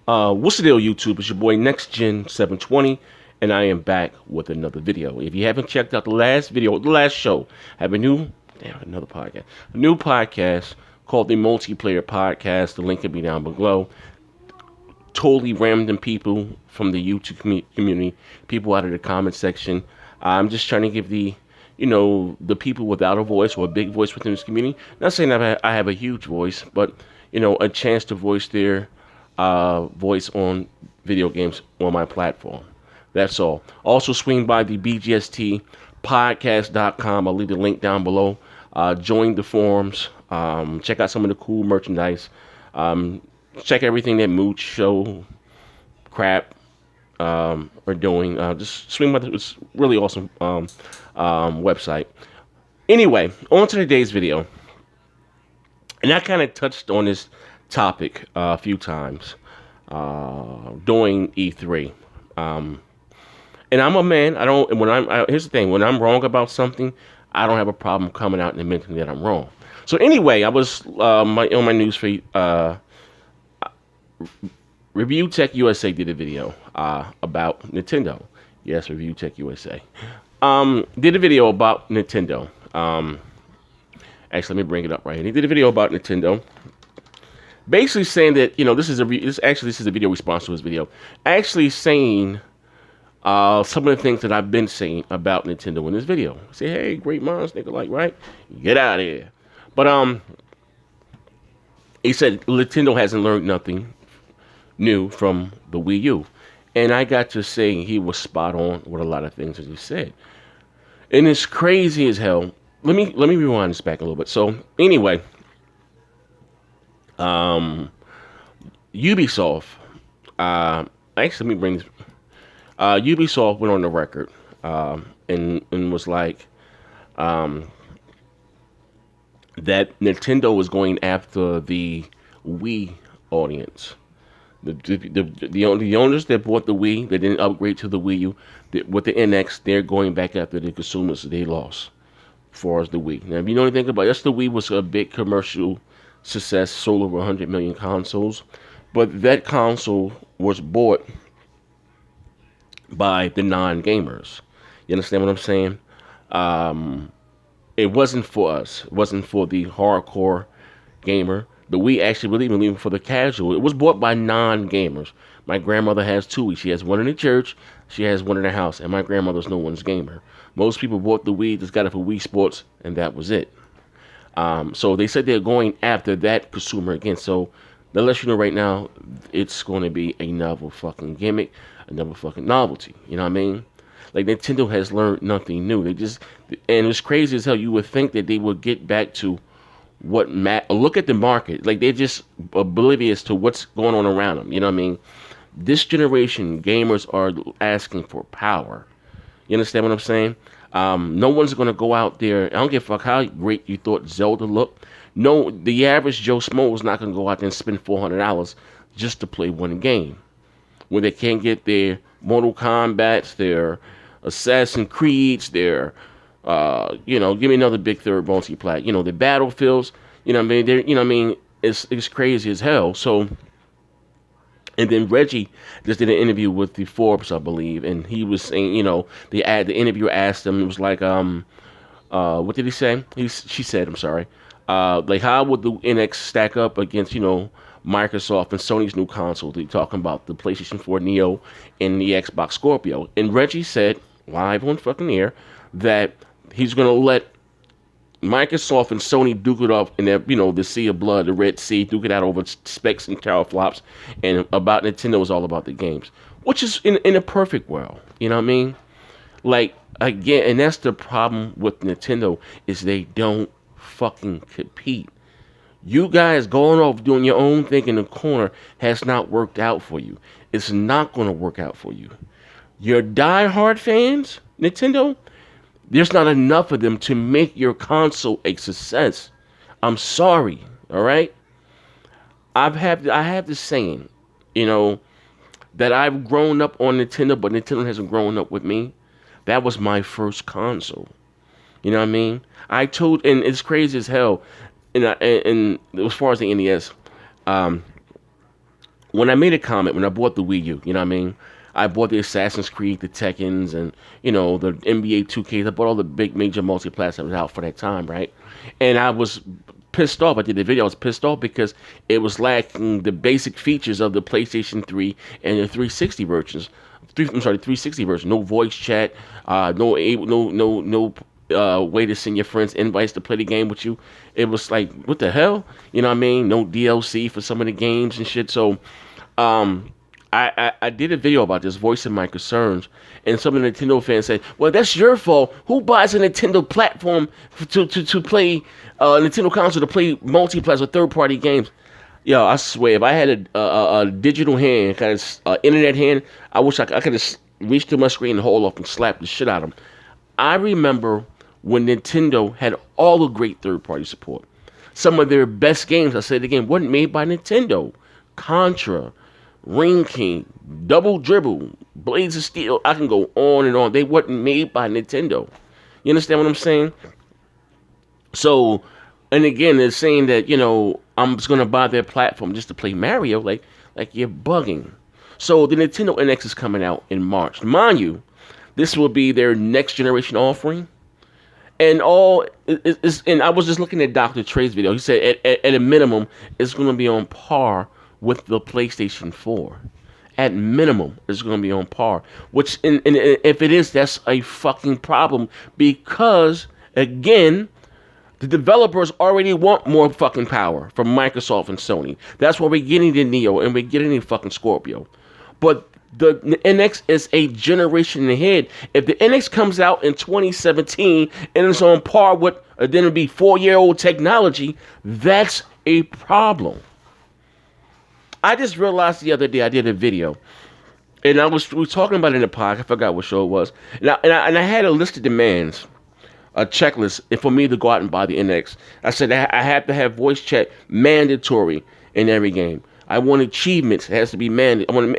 What's the deal, YouTube? It's your boy Next Gen 720, and I am back with another video. If you haven't checked out the last video, the last show, I have a new podcast called the Multiplayer Podcast. The link will be down below. Totally random people from the YouTube community, people out of the comment section. I'm just trying to give the people without a voice or a big voice within this community. Not saying that I have a huge voice, but a chance to voice their voice on video games on my platform. That's all. Also, swing by the BGST podcast.com. I'll leave the link down below. Join the forums. Check out some of the cool merchandise. Um, Check everything that Mooch Show crap are doing. Just swing by. It's really awesome website. Anyway, on to today's video. And I kind of touched on this topic a few times during E3. And I'm a man. I don't. Here's the thing. When I'm wrong about something, I don't have a problem coming out and admitting that I'm wrong. So anyway, I was on my newsfeed. Reviewtechusa did a video about Nintendo. Yes, Reviewtechusa. Did a video about Nintendo. Actually, let me bring it up right here. He did a video about Nintendo, basically saying that this is a video response to his video. Actually saying some of the things that I've been saying about Nintendo in this video. Say, hey, great minds think alike, right? Get out of here. But he said Nintendo hasn't learned nothing new from the Wii U. And I got to say he was spot on with a lot of things that he said. And it's crazy as hell. Let me rewind this back a little bit. So anyway, Ubisoft. Actually, let me bring this. Ubisoft went on the record and was like that Nintendo was going after the Wii audience. The owners that bought the Wii, that didn't upgrade to the Wii U, with the NX, they're going back after the consumers they lost, as far as the Wii. Now, if you know anything about it, yes, the Wii was a big commercial success, sold over 100 million consoles, but that console was bought by the non-gamers. You understand what I'm saying? It wasn't for us. It wasn't for the hardcore gamer. The Wii actually really been leaving for the casual. It was bought by non-gamers. My grandmother has two Wii. She has one in the church. She has one in the house. And my grandmother's no one's gamer. Most people bought the Wii, just got it for Wii Sports, and that was it. So they said they're going after that consumer again. So that lets you know right now, it's going to be another fucking gimmick, another fucking novelty. You know what I mean? Like, Nintendo has learned nothing new. And it's crazy as hell. You would think that they would get back to look at the market. Like, they're just oblivious to what's going on around them. You know what I mean? This generation, gamers are asking for power. You understand what I'm saying? No one's going to go out there. I don't give a fuck how great you thought Zelda looked. No, the average Joe Smo is not going to go out there and spend $400 just to play one game, where they can't get their Mortal Kombats, their Assassin's Creeds, their give me another big third multi-plat. The Battlefields. You know what I mean? It's crazy as hell. So, and then Reggie just did an interview with the Forbes, I believe, and he was saying, the interviewer asked him, it was like, what did he say? She said, I'm sorry, like, how would the NX stack up against, Microsoft and Sony's new console? They're talking about the PlayStation 4 Neo and the Xbox Scorpio. And Reggie said, live on fucking air, that he's going to let Microsoft and Sony duke it off in the Sea of Blood, the Red Sea, duke it out over specs and teraflops, and about Nintendo is all about the games, which is in a perfect world. You know what I mean? Like, again, and that's the problem with Nintendo, is they don't fucking compete. You guys going off doing your own thing in the corner has not worked out for you. It's not going to work out for you. Your diehard fans, Nintendo, there's not enough of them to make your console a success. I'm sorry, all right? I have this saying, that I've grown up on Nintendo, but Nintendo hasn't grown up with me. That was my first console. You know what I mean? And it's crazy as hell. And as far as the NES, when I made a comment when I bought the Wii U, you know what I mean? I bought the Assassin's Creed, the Tekkens, and the NBA 2Ks. I bought all the big major multi-plats that was out for that time, right? And I was pissed off. I did the video. I was pissed off because it was lacking the basic features of the PlayStation 3 and the 360 versions. I'm sorry, the 360 version. No voice chat. No way to send your friends invites to play the game with you. It was like, what the hell? You know what I mean? No DLC for some of the games and shit. So, um, I did a video about this, voicing my concerns, and some of the Nintendo fans said, "Well, that's your fault. Who buys a Nintendo platform to play Nintendo console to play multiplayer or third party games?" Yo, I swear, if I had a digital hand, kind of internet hand, I wish I could have reached to my screen and hold off and slap the shit out of them. I remember when Nintendo had all the great third party support. Some of their best games, I said again, wasn't made by Nintendo. Contra, Ring King, Double Dribble, Blades of Steel. I can go on and on. They wasn't made by Nintendo. You understand what I'm saying? So, and again, they're saying that I'm just gonna buy their platform just to play Mario. Like you're bugging. So the Nintendo NX is coming out in March. Mind you, this will be their next generation offering. And and I was just looking at Dr. Trey's video. He said at a minimum, it's going to be on par with the PlayStation 4. At minimum, it's going to be on par. Which, and if it is, that's a fucking problem. Because, again, the developers already want more fucking power from Microsoft and Sony. That's why we're getting the Neo and we're getting the fucking Scorpio. But the NX is a generation ahead. If the NX comes out in 2017 and it's on par with then it'll be 4-year-old technology, that's a problem. I just realized the other day I did a video, and we were talking about it in the podcast. I forgot what show it was, and I had a list of demands, a checklist, for me to go out and buy the NX. I said I have to have voice chat mandatory in every game. I want achievements. It has to be mandatory. I want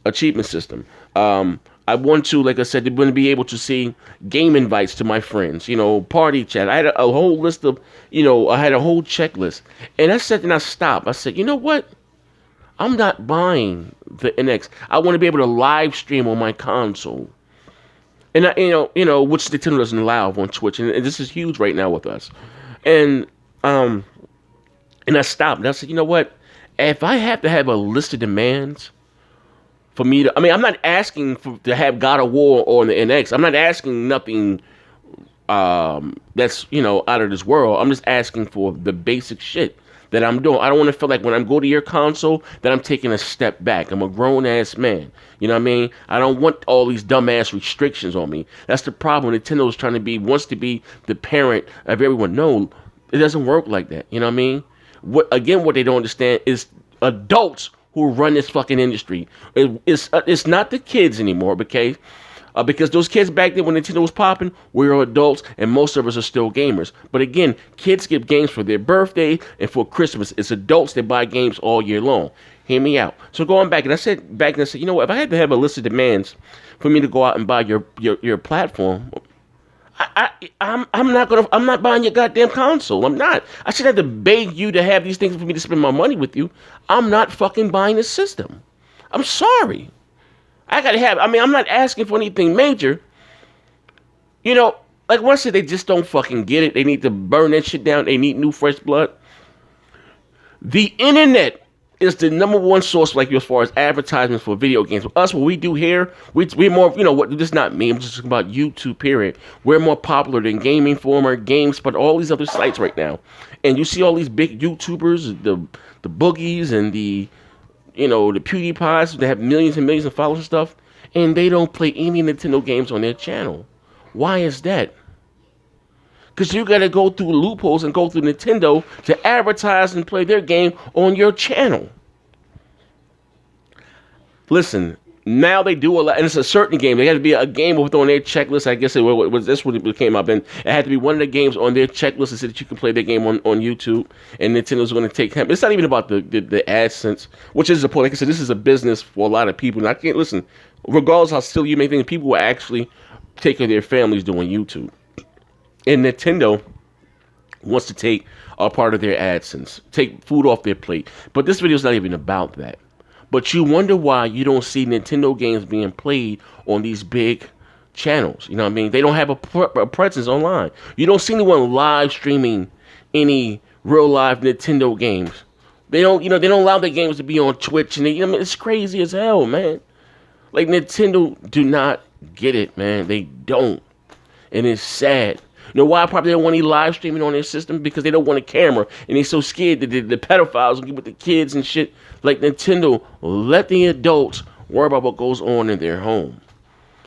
achievement system. I want to, like I said, they want to be able to see game invites to my friends, party chat. I had a whole list of, I had a whole checklist. And I said, and I stopped. I said, you know what? I'm not buying the NX. I want to be able to live stream on my console. And which Nintendo doesn't allow on Twitch. And this is huge right now with us. And I stopped. And I said, you know what? If I have to have a list of demands for me to, I'm not asking to have God of War on the NX. I'm not asking nothing that's, out of this world. I'm just asking for the basic shit that I'm doing. I don't want to feel like when I go to your console that I'm taking a step back. I'm a grown-ass man. You know what I mean? I don't want all these dumbass restrictions on me. That's the problem. Nintendo wants to be the parent of everyone. No, it doesn't work like that. You know what I mean? What they don't understand is adults who run this fucking industry. It's not the kids anymore, okay? Because those kids back then when Nintendo was popping, we were adults and most of us are still gamers. But again, kids get games for their birthday and for Christmas. It's adults that buy games all year long. Hear me out. So going back, and I said, you know what? If I had to have a list of demands for me to go out and buy your platform, I'm not buying your goddamn console. I'm not. I should have to beg you to have these things for me to spend my money with you. I'm not fucking buying the system. I'm sorry. I gotta have. I'm not asking for anything major. Like once they just don't fucking get it. They need to burn that shit down. They need new fresh blood. The internet is the number one source, like as far as advertisements for video games. For us, what we do here, we're more, this is not me, I'm just talking about YouTube, period. We're more popular than Game Informer, GameSpot, all these other sites right now. And you see all these big YouTubers, the Boogies and the PewDiePies, they have millions and millions of followers and stuff, and they don't play any Nintendo games on their channel. Why is that? Because you got to go through loopholes and go through Nintendo to advertise and play their game on your channel. Listen, now they do a lot, and it's a certain game. They had to be a game on their checklist. I guess that's what it came up in. It had to be one of the games on their checklist so that you can play their game on YouTube. And Nintendo's going to take time. It's not even about the AdSense, which is the point. Like I said, this is a business for a lot of people. And I can't listen. Regardless how silly you may think, people will actually take care of their families doing YouTube. And Nintendo wants to take are part of their AdSense. Take food off their plate. But this video is not even about that. But you wonder why you don't see Nintendo games being played on these big channels. You know what I mean? They don't have a presence online. You don't see anyone live streaming any real live Nintendo games. They don't, they don't allow their games to be on Twitch, and it's crazy as hell, man. Like Nintendo do not get it, man. They don't, and it's sad. You know why? Probably they don't want any live streaming on their system because they don't want a camera, and they're so scared that the pedophiles will get with the kids and shit. Like Nintendo, let the adults worry about what goes on in their home.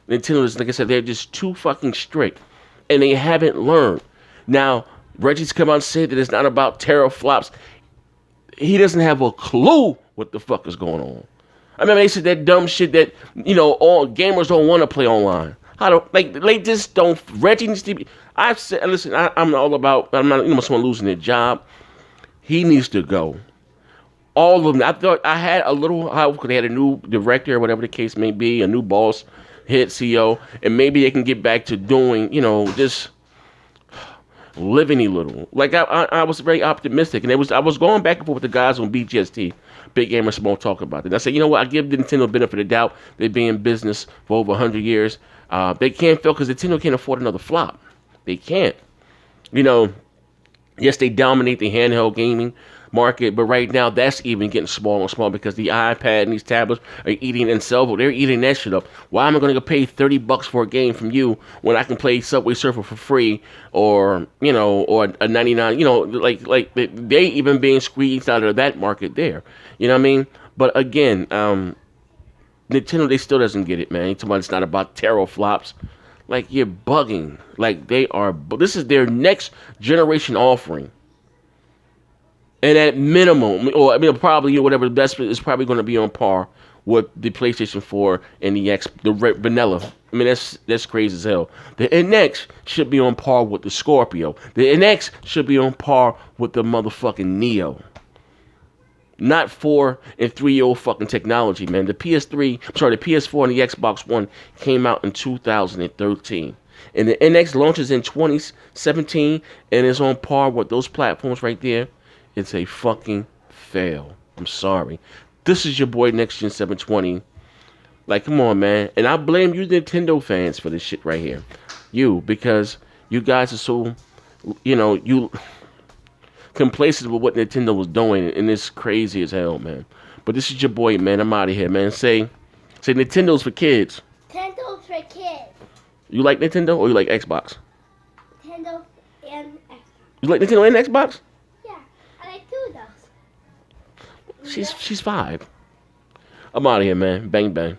Nintendo is, like I said, they're just too fucking strict, and they haven't learned. Now, Reggie's come out and said that it's not about teraflops. He doesn't have a clue what the fuck is going on. I mean, they said that dumb shit that, all gamers don't want to play online. How do, like, they just don't, Reggie needs to be, I've said, listen, I'm all about, I'm not, someone losing their job. He needs to go. All of them. I thought I had a little hope because they had a new director or whatever the case may be, a new boss, head CEO, and maybe they can get back to doing, just living a little. Like I was very optimistic, and I was going back and forth with the guys on BGST, Big Gamer Small, talking about it. And I said, you know what? I give Nintendo the benefit of the doubt. They've been in business for over 100 years. They can't fail because Nintendo can't afford another flop. They can't. Yes, they dominate the handheld gaming market, but right now that's even getting smaller and smaller because the iPad and these tablets are eating themselves. They're eating that shit up. Why am I going to pay $30 for a game from you when I can play Subway Surfer for free, or or a 99? Like they even being squeezed out of that market there. You know what I mean? But again, Nintendo, they still doesn't get it, man. It's not about teraflops. Like, you're bugging. Like, they are. This is their next generation offering. And at minimum, or probably whatever the best is, probably going to be on par with the PlayStation 4 and the vanilla. I mean, that's crazy as hell. The NX should be on par with the Scorpio. The NX should be on par with the motherfucking Neo. Not 4 and 3-year-old fucking technology, man. The PS4 and the Xbox One came out in 2013. And the NX launches in 2017 and is on par with those platforms right there. It's a fucking fail. I'm sorry. This is your boy Next Gen 720. Like, come on, man. And I blame you Nintendo fans for this shit right here. Because you guys are so, you complacent with what Nintendo was doing, and it's crazy as hell, man. But this is your boy, man. I'm out of here, man. Say Nintendo's for kids. Nintendo's for kids. You like Nintendo or you like Xbox? Nintendo and Xbox. You like Nintendo and Xbox? Yeah, I like two of those. She's 5. I'm out of here, man. Bang bang.